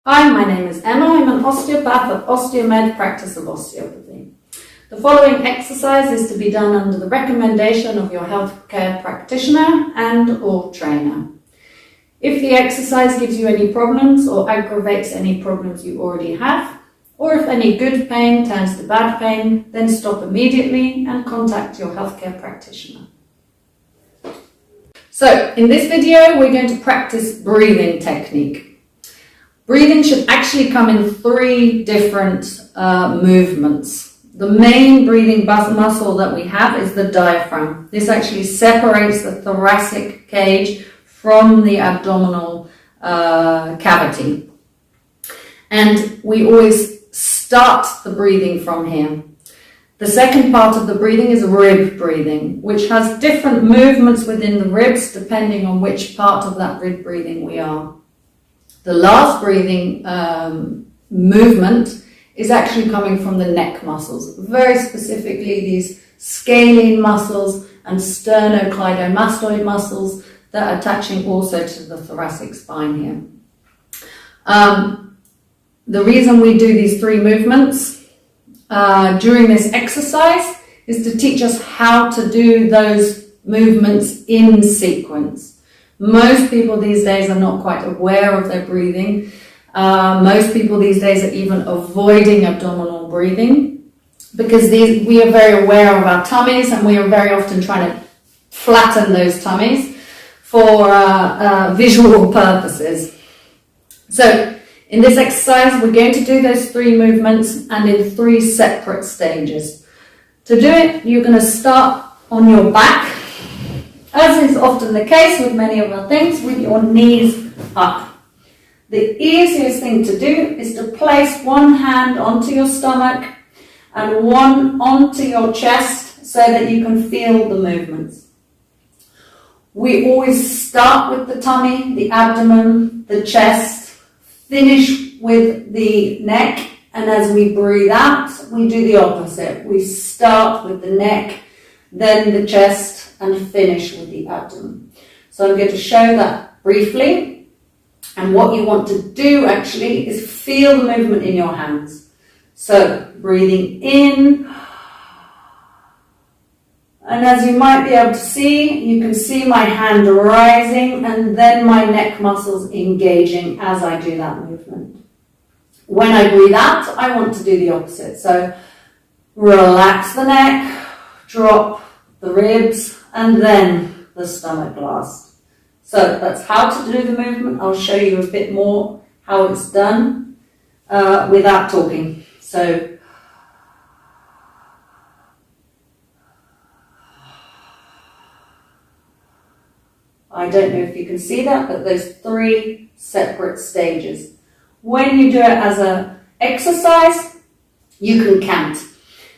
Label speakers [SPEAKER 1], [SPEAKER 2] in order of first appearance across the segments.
[SPEAKER 1] Hi, my name is Emma. I'm an osteopath at Osteomed Practice of Osteopathy. The following exercise is to be done under the recommendation of your healthcare practitioner and/or trainer. If the exercise gives you any problems or aggravates any problems you already have, or if any good pain turns to bad pain, then stop immediately and contact your healthcare practitioner. So, in this video, we're going to practice breathing technique. Breathing should actually come in three different movements. The main breathing muscle that we have is the diaphragm. This actually separates the thoracic cage from the abdominal cavity. And we always start the breathing from here. The second part of the breathing is rib breathing, which has different movements within the ribs depending on which part of that rib breathing we are. The last breathing movement is actually coming from the neck muscles, very specifically these scalene muscles and sternocleidomastoid muscles that are attaching also to the thoracic spine here. The reason we do these three movements during this exercise is to teach us how to do those movements in sequence. Most people these days are not quite aware of their breathing. Most people these days are even avoiding abdominal breathing because we are very aware of our tummies and we are very often trying to flatten those tummies for visual purposes. So in this exercise, we're going to do those three movements and in three separate stages. To do it, you're going to start on your back, as is often the case with many of our things, with your knees up. The easiest thing to do is to place one hand onto your stomach and one onto your chest so that you can feel the movements. We always start with the tummy, the abdomen, the chest, finish with the neck, and as we breathe out, we do the opposite. We start with the neck, then the chest, and finish with the abdomen. So I'm going to show that briefly. And what you want to do actually is feel the movement in your hands. So breathing in. And as you might be able to see, you can see my hand rising and then my neck muscles engaging as I do that movement. When I breathe out, I want to do the opposite. So relax the neck, drop the ribs, and then the stomach last. So that's how to do the movement. I'll show you a bit more how it's done without talking. So I don't know if you can see that, but those three separate stages. When you do it as an exercise, you can count.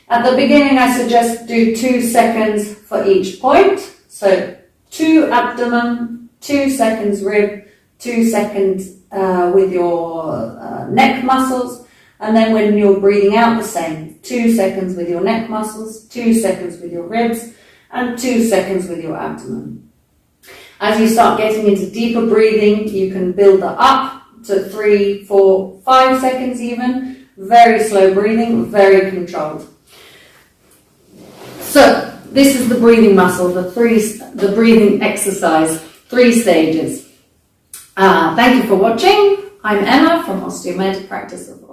[SPEAKER 1] At the beginning, I suggest do 2 seconds for each point. So 2 abdomen, 2 seconds rib, 2 seconds with your neck muscles. And then when you're breathing out, the same. 2 seconds with your neck muscles, 2 seconds with your ribs, and 2 seconds with your abdomen. As you start getting into deeper breathing, you can build that up to 3, 4, 5 seconds even. Very slow breathing, very controlled. So this is the breathing muscle, the breathing exercise, 3 stages. Thank you for watching. I'm Emma from Osteomed Practice of